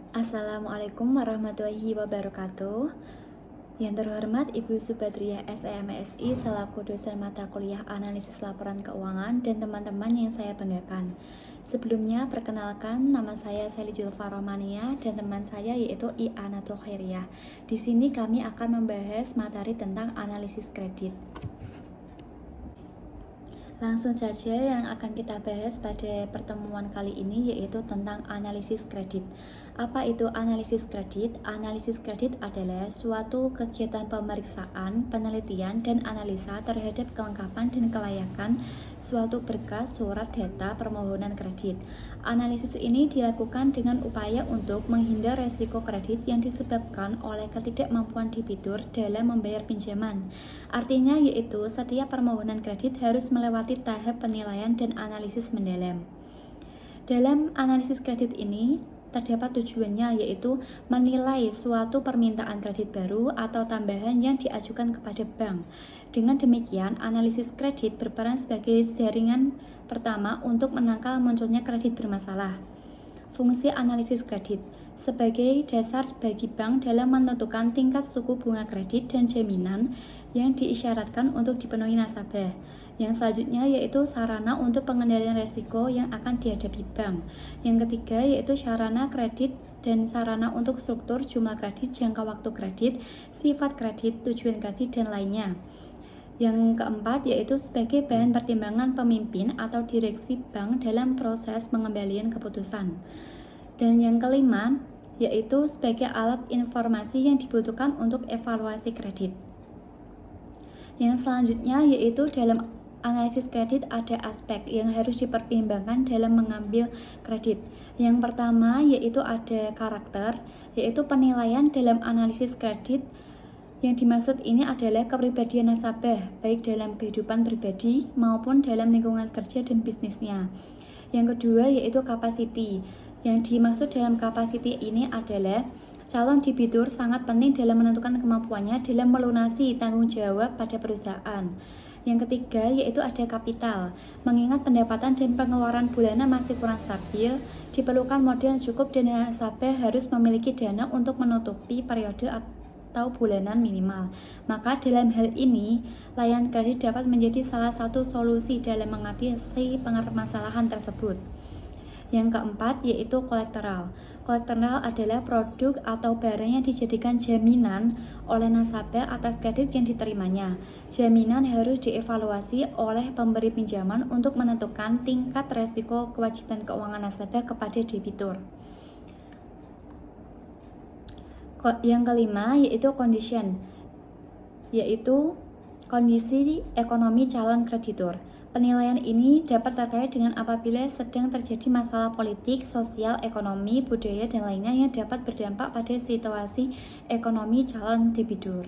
Assalamualaikum warahmatullahi wabarakatuh. Yang terhormat Ibu Subadriah SEMSI selaku dosen mata kuliah analisis laporan keuangan dan teman-teman yang saya banggakan. Sebelumnya perkenalkan, nama saya Sally Julfa Romania dan teman saya yaitu I'anatul Khairiyah. Di sini kami akan membahas materi tentang analisis kredit. Langsung saja yang akan kita bahas pada pertemuan kali ini yaitu tentang analisis kredit. Apa itu analisis kredit? Analisis kredit adalah suatu kegiatan pemeriksaan, penelitian, dan analisa terhadap kelengkapan dan kelayakan suatu berkas surat data permohonan kredit. Analisis ini dilakukan dengan upaya untuk menghindar resiko kredit yang disebabkan oleh ketidakmampuan debitur dalam membayar pinjaman. Artinya yaitu setiap permohonan kredit harus melewati tahap penilaian dan analisis mendalam. Dalam analisis kredit ini terdapat tujuannya yaitu menilai suatu permintaan kredit baru atau tambahan yang diajukan kepada bank. Dengan demikian, analisis kredit berperan sebagai jaringan pertama untuk menangkal munculnya kredit bermasalah. Fungsi analisis kredit sebagai dasar bagi bank dalam menentukan tingkat suku bunga kredit dan jaminan yang diisyaratkan untuk dipenuhi nasabah. Yang selanjutnya yaitu sarana untuk pengendalian resiko yang akan dihadapi bank. Yang ketiga yaitu sarana kredit dan sarana untuk struktur jumlah kredit, jangka waktu kredit, sifat kredit, tujuan kredit, dan lainnya. Yang keempat yaitu sebagai bahan pertimbangan pemimpin atau direksi bank dalam proses pengembalian keputusan. Dan yang kelima yaitu sebagai alat informasi yang dibutuhkan untuk evaluasi kredit. Yang selanjutnya yaitu dalam analisis kredit ada aspek yang harus dipertimbangkan dalam mengambil kredit. Yang pertama yaitu ada karakter, yaitu penilaian dalam analisis kredit. Yang dimaksud ini adalah kepribadian nasabah, baik dalam kehidupan pribadi maupun dalam lingkungan kerja dan bisnisnya. Yang kedua yaitu capacity. Yang dimaksud dalam capacity ini adalah calon debitur sangat penting dalam menentukan kemampuannya dalam melunasi tanggung jawab pada perusahaan. Yang ketiga yaitu ada kapital. Mengingat pendapatan dan pengeluaran bulanan masih kurang stabil, diperlukan modal yang cukup dan nasabah harus memiliki dana untuk menutupi periode atau bulanan minimal. Maka dalam hal ini, layanan kredit dapat menjadi salah satu solusi dalam mengatasi permasalahan tersebut. Yang keempat yaitu kolateral. Kolateral adalah produk atau barang yang dijadikan jaminan oleh nasabah atas kredit yang diterimanya. Jaminan harus dievaluasi oleh pemberi pinjaman untuk menentukan tingkat resiko kewajiban keuangan nasabah kepada debitur. Yang kelima yaitu condition, yaitu kondisi ekonomi calon kreditur. Penilaian ini dapat terkait dengan apabila sedang terjadi masalah politik, sosial, ekonomi, budaya, dan lainnya yang dapat berdampak pada situasi ekonomi calon debitur.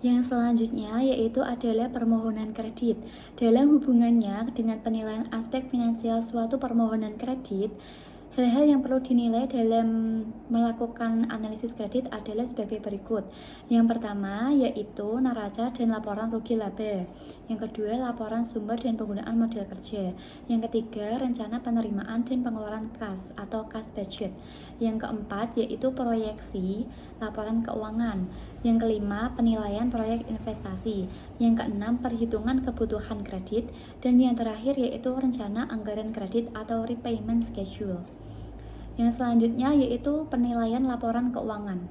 Yang selanjutnya yaitu adalah permohonan kredit. Dalam hubungannya dengan penilaian aspek finansial suatu permohonan kredit, hal-hal yang perlu dinilai dalam melakukan analisis kredit adalah sebagai berikut. Yang pertama yaitu neraca dan laporan rugi laba. Yang kedua laporan sumber dan penggunaan modal kerja. Yang ketiga rencana penerimaan dan pengeluaran kas atau kas budget. Yang keempat yaitu proyeksi laporan keuangan. Yang kelima penilaian proyek investasi. Yang keenam perhitungan kebutuhan kredit. Dan yang terakhir yaitu rencana anggaran kredit atau repayment schedule. Yang selanjutnya yaitu penilaian laporan keuangan.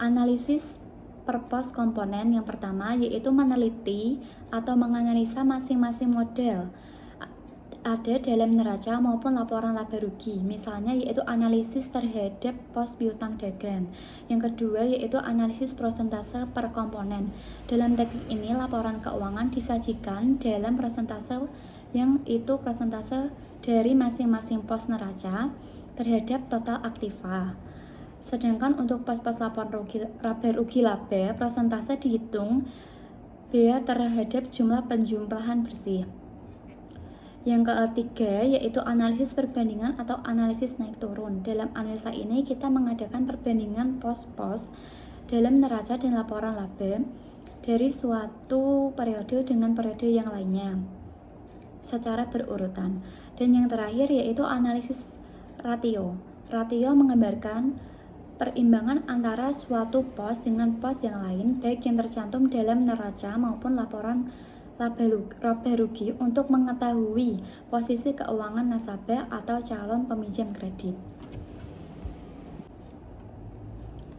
Analisis per pos komponen yang pertama yaitu meneliti atau menganalisa masing-masing model ada dalam neraca maupun laporan laba rugi. Misalnya yaitu analisis terhadap pos piutang dagang. Yang kedua yaitu analisis persentase per komponen. Dalam teknik ini laporan keuangan disajikan dalam persentase yang itu persentase dari masing-masing pos neraca terhadap total aktiva. Sedangkan untuk pos-pos laporan rugi laba, persentase dihitung biaya terhadap jumlah penjumlahan bersih. Yang ketiga yaitu analisis perbandingan atau analisis naik turun. Dalam analisa ini kita mengadakan perbandingan pos-pos dalam neraca dan laporan laba dari suatu periode dengan periode yang lainnya. secara berurutan. Dan yang terakhir yaitu analisis ratio. Ratio menggambarkan perimbangan antara suatu pos dengan pos yang lain, baik yang tercantum dalam neraca maupun laporan laba rugi untuk mengetahui posisi keuangan nasabah atau calon peminjam kredit.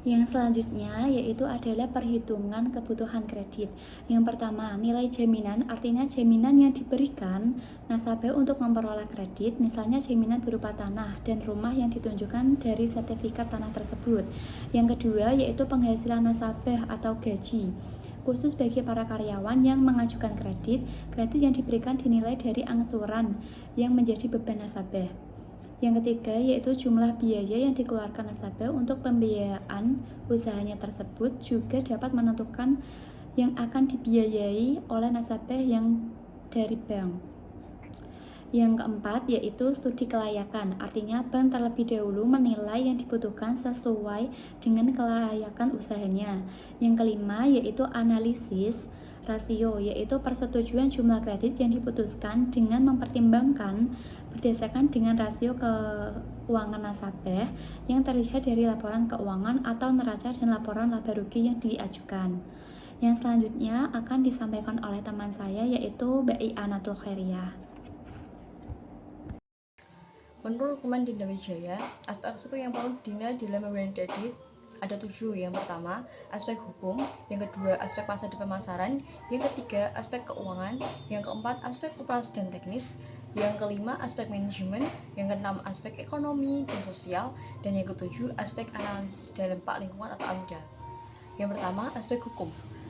Yang selanjutnya yaitu adalah perhitungan kebutuhan kredit. Yang pertama, nilai jaminan, artinya jaminan yang diberikan nasabah untuk memperoleh kredit, misalnya jaminan berupa tanah dan rumah yang ditunjukkan dari sertifikat tanah tersebut. Yang kedua yaitu penghasilan nasabah atau gaji. Khusus bagi para karyawan yang mengajukan kredit yang diberikan dinilai dari angsuran yang menjadi beban nasabah. Yang ketiga yaitu jumlah biaya yang dikeluarkan nasabah untuk pembiayaan usahanya tersebut juga dapat menentukan yang akan dibiayai oleh nasabah yang dari bank. Yang keempat yaitu studi kelayakan, artinya bank terlebih dahulu menilai yang dibutuhkan sesuai dengan kelayakan usahanya. Yang kelima yaitu analisis rasio, yaitu persetujuan jumlah kredit yang diputuskan dengan mempertimbangkan berdasarkan dengan rasio keuangan nasabah yang terlihat dari laporan keuangan atau neraca dan laporan laba rugi yang diajukan. Yang selanjutnya akan disampaikan oleh teman saya yaitu Mbak Ianatul Khairiyah. Menurut Kemendikbud Wijaya, aspek-aspek yang perlu dinilai dalam pemberian kredit ada 7. Yang pertama, aspek hukum. Yang kedua, aspek pasar dan pemasaran. Yang ketiga, aspek keuangan. Yang keempat, aspek operasi dan teknis. Yang kelima, aspek manajemen. Yang keenam, aspek ekonomi dan sosial. Dan yang ketujuh, aspek analisis dampak lingkungan atau AMDAL. Yang pertama, aspek hukum.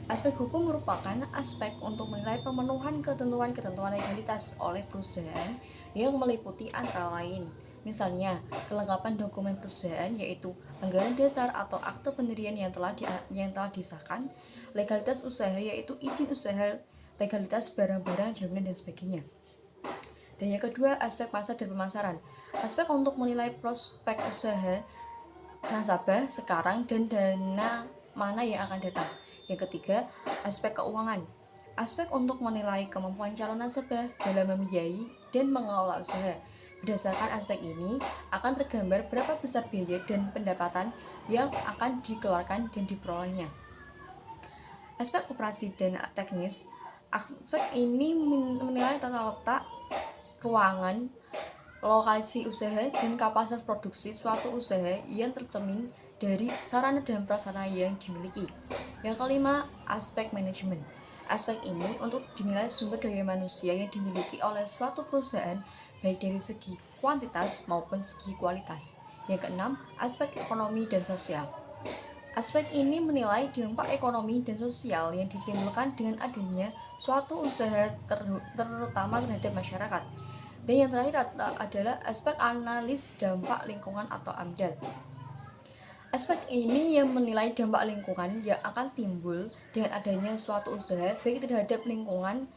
Aspek hukum merupakan aspek untuk menilai pemenuhan ketentuan-ketentuan legalitas oleh perusahaan yang meliputi antara lain, misalnya kelengkapan dokumen perusahaan yaitu anggaran dasar atau akte pendirian yang telah disahkan, legalitas usaha yaitu izin usaha, legalitas barang-barang, jaminan dan sebagainya. Dan yang kedua, aspek pasar dan pemasaran. Aspek untuk menilai prospek usaha nasabah sekarang dan dana mana yang akan datang. Yang ketiga, aspek keuangan. Aspek untuk menilai kemampuan calon nasabah dalam membiayai dan mengelola usaha. Berdasarkan aspek ini, akan tergambar berapa besar biaya dan pendapatan yang akan dikeluarkan dan diperolehnya. Aspek operasi dan teknis. Aspek ini menilai tata letak keuangan, lokasi usaha, dan kapasitas produksi suatu usaha yang tercermin dari sarana dan prasarana yang dimiliki. Yang kelima, aspek manajemen. Aspek ini untuk dinilai sumber daya manusia yang dimiliki oleh suatu perusahaan baik dari segi kuantitas maupun segi kualitas. Yang keenam, aspek ekonomi dan sosial. Aspek ini menilai dampak ekonomi dan sosial yang ditimbulkan dengan adanya suatu usaha terutama terhadap masyarakat. Dan yang terakhir adalah aspek analis dampak lingkungan atau AMDAL. Aspek ini yang menilai dampak lingkungan yang akan timbul dengan adanya suatu usaha baik terhadap lingkungan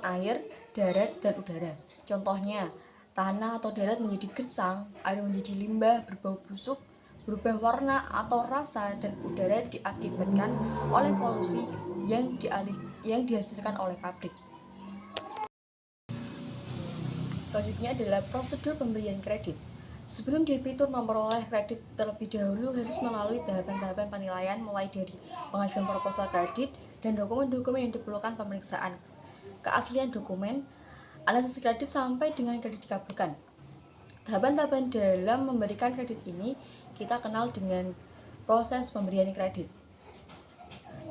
air, darat, dan udara. Contohnya, tanah atau darat menjadi gersang, air menjadi limbah, berbau busuk, berubah warna atau rasa, dan udara diakibatkan oleh polusi yang dihasilkan oleh pabrik. Selanjutnya adalah prosedur pemberian kredit. Sebelum debitur memperoleh kredit terlebih dahulu harus melalui tahapan-tahapan penilaian mulai dari pengajuan proposal kredit dan dokumen-dokumen yang diperlukan pemeriksaan keaslian dokumen, analisis kredit sampai dengan kredit dikabulkan. Tahapan-tahapan dalam memberikan kredit ini kita kenal dengan proses pemberian kredit.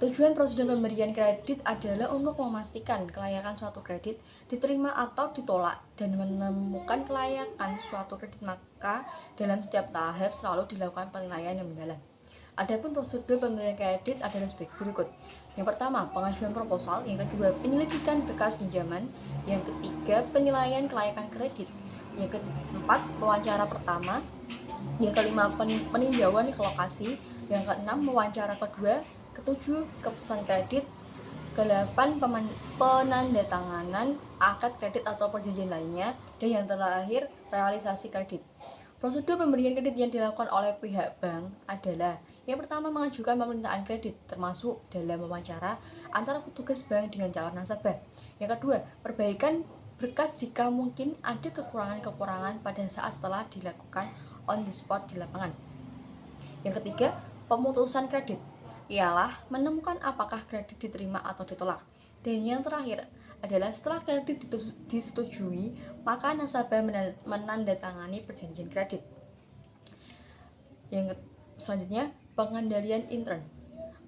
Tujuan prosedur pemberian kredit adalah untuk memastikan kelayakan suatu kredit diterima atau ditolak dan menemukan kelayakan suatu kredit, maka dalam setiap tahap selalu dilakukan penilaian yang mendalam. Adapun prosedur pemberian kredit adalah sebagai berikut. Yang pertama, pengajuan proposal. Yang kedua, penyelidikan berkas pinjaman. Yang ketiga, penilaian kelayakan kredit. Yang keempat, wawancara pertama. Yang kelima, peninjauan ke lokasi. Yang keenam, wawancara kedua. Ketujuh, keputusan kredit. Kedelapan, penandatanganan akad kredit atau perjanjian lainnya. Dan yang terakhir, realisasi kredit. Prosedur pemberian kredit yang dilakukan oleh pihak bank adalah Yang pertama, mengajukan permintaan kredit, termasuk dalam wawancara antara petugas bank dengan calon nasabah. Yang kedua, perbaikan berkas jika mungkin ada kekurangan-kekurangan pada saat setelah dilakukan on the spot di lapangan. Yang ketiga, pemutusan kredit, ialah menemukan apakah kredit diterima atau ditolak. Dan yang terakhir adalah setelah kredit disetujui, maka nasabah menandatangani perjanjian kredit. Yang selanjutnya, pengendalian intern.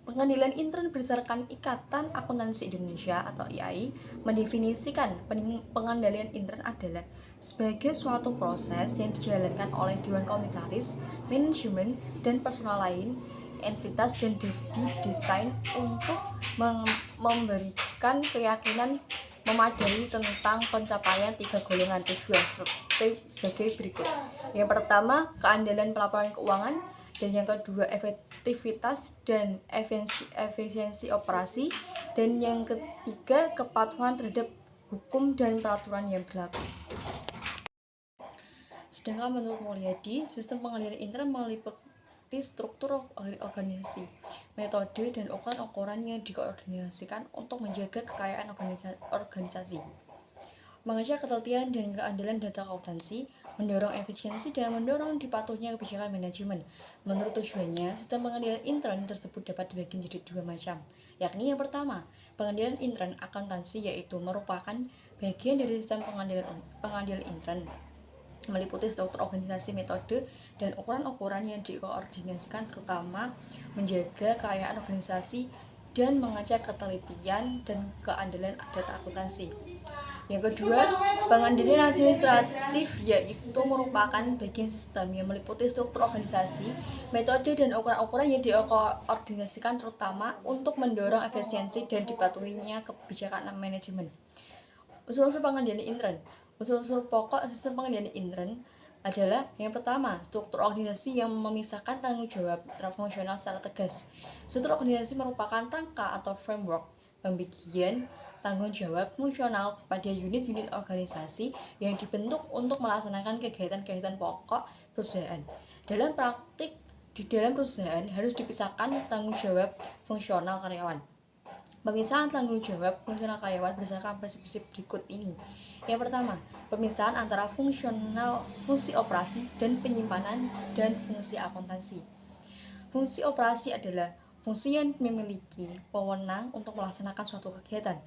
Pengadilan intern berdasarkan Ikatan Akuntansi Indonesia atau IAI mendefinisikan pengendalian intern adalah sebagai suatu proses yang dijalankan oleh Dewan Komisaris, manajemen, dan personal lain entitas dan didesain untuk memberikan keyakinan memadai tentang pencapaian 3 golongan tujuan sebagai berikut. Yang pertama, keandalan pelaporan keuangan, dan yang kedua efektivitas dan efisiensi operasi, dan yang ketiga kepatuhan terhadap hukum dan peraturan yang berlaku. Sedangkan menurut Mulyadi, sistem pengendalian intern meliputi struktur organisasi, metode, dan ukuran-ukuran yang dikoordinasikan untuk menjaga kekayaan organisasi, mengecek ketelitian dan keandalan data akuntansi, mendorong efisiensi, dan mendorong dipatuhnya kebijakan manajemen. Menurut tujuannya, sistem pengendalian intern tersebut dapat dibagi menjadi 2 macam, yakni yang pertama, pengendalian intern akuntansi, yaitu merupakan bagian dari sistem pengendalian intern, meliputi struktur organisasi, metode, dan ukuran-ukuran yang dikoordinasikan, terutama menjaga kekayaan organisasi dan mengecek ketelitian dan keandalan data akuntansi. Yang kedua, pengendalian administratif, yaitu merupakan bagian sistem yang meliputi struktur organisasi, metode, dan ukuran-ukuran yang dikoordinasikan terutama untuk mendorong efisiensi dan dipatuhinya kebijakan manajemen. Unsur-unsur pengendalian intern. Unsur-unsur pokok sistem pengendalian intern adalah yang pertama, struktur organisasi yang memisahkan tanggung jawab fungsional secara tegas. Struktur organisasi merupakan rangka atau framework pembagian tanggung jawab fungsional kepada unit-unit organisasi yang dibentuk untuk melaksanakan kegiatan-kegiatan pokok perusahaan. Dalam praktik, di dalam perusahaan harus dipisahkan tanggung jawab fungsional karyawan. Pemisahan tanggung jawab fungsional karyawan berdasarkan prinsip-prinsip berikut ini. Yang pertama, pemisahan antara fungsi operasi dan penyimpanan dan fungsi akuntansi. Fungsi operasi adalah fungsi yang memiliki wewenang untuk melaksanakan suatu kegiatan,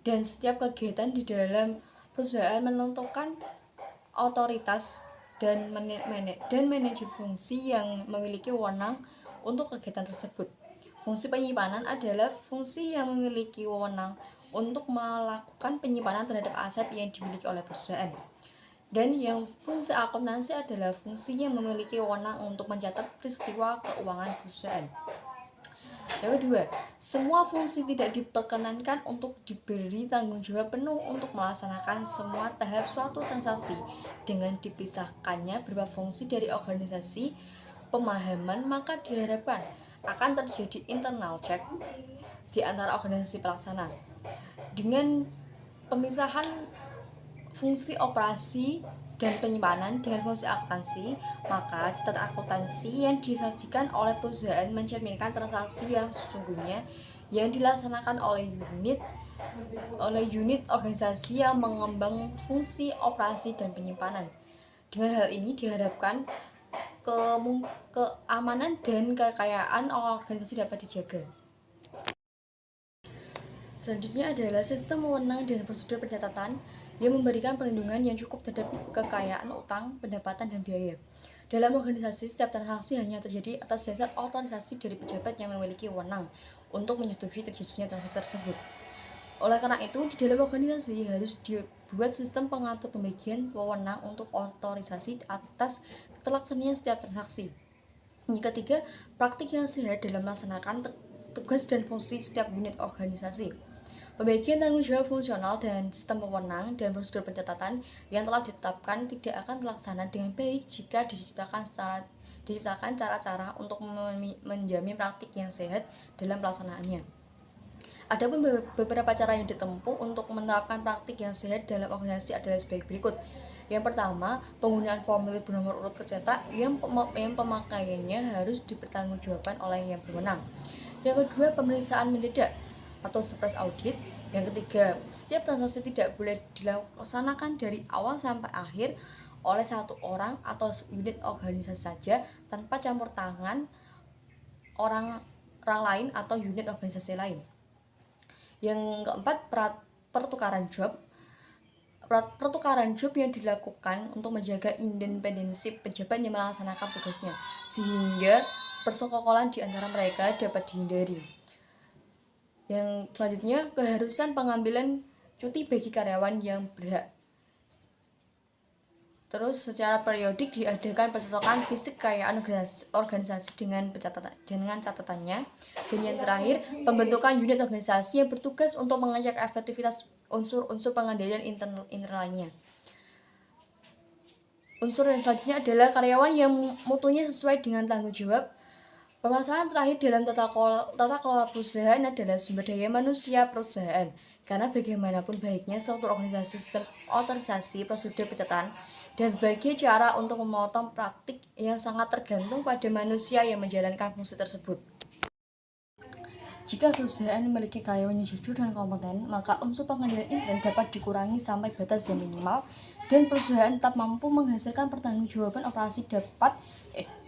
dan setiap kegiatan di dalam perusahaan menentukan otoritas dan manajer fungsi yang memiliki wewenang untuk kegiatan tersebut. Fungsi penyimpanan adalah fungsi yang memiliki wewenang untuk melakukan penyimpanan terhadap aset yang dimiliki oleh perusahaan. Dan yang fungsi akuntansi adalah fungsi yang memiliki wewenang untuk mencatat peristiwa keuangan perusahaan. Yang kedua, semua fungsi tidak diperkenankan untuk diberi tanggung jawab penuh untuk melaksanakan semua tahap suatu transaksi. Dengan dipisahkannya beberapa fungsi dari organisasi pemahaman, maka diharapkan akan terjadi internal check di antara organisasi pelaksana. Dengan pemisahan fungsi operasi dan penyimpanan dengan fungsi akuntansi, maka catatan akuntansi yang disajikan oleh perusahaan mencerminkan transaksi yang sesungguhnya yang dilaksanakan oleh unit organisasi yang mengembang fungsi operasi dan penyimpanan. Dengan hal ini diharapkan keamanan dan kekayaan organisasi dapat dijaga. Selanjutnya adalah sistem wewenang dan prosedur pencatatan yang memberikan perlindungan yang cukup terhadap kekayaan utang, pendapatan, dan biaya. Dalam organisasi, setiap transaksi hanya terjadi atas dasar otorisasi dari pejabat yang memiliki wewenang untuk menyetujui terjadinya transaksi tersebut. Oleh karena itu, di dalam organisasi harus dibuat sistem pengatur pembagian wewenang untuk otorisasi atas terlaksananya setiap transaksi. Yang ketiga, praktik yang sehat dalam melaksanakan tugas dan fungsi setiap unit organisasi. Pembagian tanggung jawab fungsional dan sistem wewenang dan prosedur pencatatan yang telah ditetapkan tidak akan terlaksana dengan baik jika diciptakan cara-cara untuk menjamin praktik yang sehat dalam pelaksanaannya. Adapun beberapa cara yang ditempuh untuk menerapkan praktik yang sehat dalam organisasi adalah sebagai berikut. Yang pertama, penggunaan formulir bernomor urut tercetak yang pemakaiannya harus dipertanggungjawabkan oleh yang berwenang. Yang kedua, pemeriksaan mendadak atau surprise audit. Yang ketiga, setiap transaksi tidak boleh dilaksanakan dari awal sampai akhir oleh satu orang atau unit organisasi saja tanpa campur tangan orang lain atau unit organisasi lain. Yang keempat, pertukaran job. Pertukaran job yang dilakukan untuk menjaga independensi pejabat yang melaksanakan tugasnya, sehingga persekongkolan di antara mereka dapat dihindari. Yang selanjutnya, keharusan pengambilan cuti bagi karyawan yang berhak. Terus secara periodik diadakan pencocokan fisik kekayaan organisasi dengan catatannya. Dan yang terakhir, pembentukan unit organisasi yang bertugas untuk mengecek efektivitas unsur-unsur pengendalian internalnya. Unsur yang selanjutnya adalah karyawan yang mutunya sesuai dengan tanggung jawab. Permasalahan terakhir dalam tata kelola perusahaan adalah sumber daya manusia perusahaan. Karena bagaimanapun baiknya struktur organisasi, sistem otorisasi, prosedur pencatatan, dan berbagai cara untuk memotong praktik yang sangat tergantung pada manusia yang menjalankan fungsi tersebut. Jika perusahaan memiliki karyawan yang jujur dan kompeten, maka unsur pengendalian intern dapat dikurangi sampai batas yang minimal dan perusahaan tetap mampu menghasilkan pertanggungjawaban operasi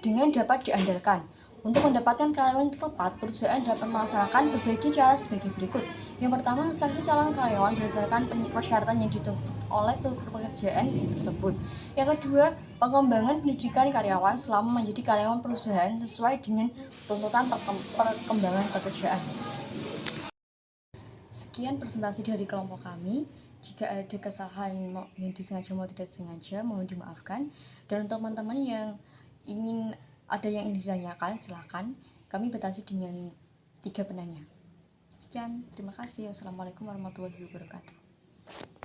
dengan dapat diandalkan. Untuk mendapatkan karyawan yang tepat, perusahaan dapat melaksanakan berbagai cara sebagai berikut. Yang pertama, seleksi calon karyawan berdasarkan persyaratan yang dituntut oleh pekerjaan tersebut. Yang kedua, pengembangan pendidikan karyawan selama menjadi karyawan perusahaan sesuai dengan tuntutan perkembangan pekerjaan. Sekian presentasi dari kelompok kami. Jika ada kesalahan yang disengaja maupun tidak disengaja, mohon dimaafkan. Dan untuk teman-teman yang ingin ditanyakan, silakan. Kami batasi dengan 3 penanya. Sekian, terima kasih. Wassalamualaikum warahmatullahi wabarakatuh.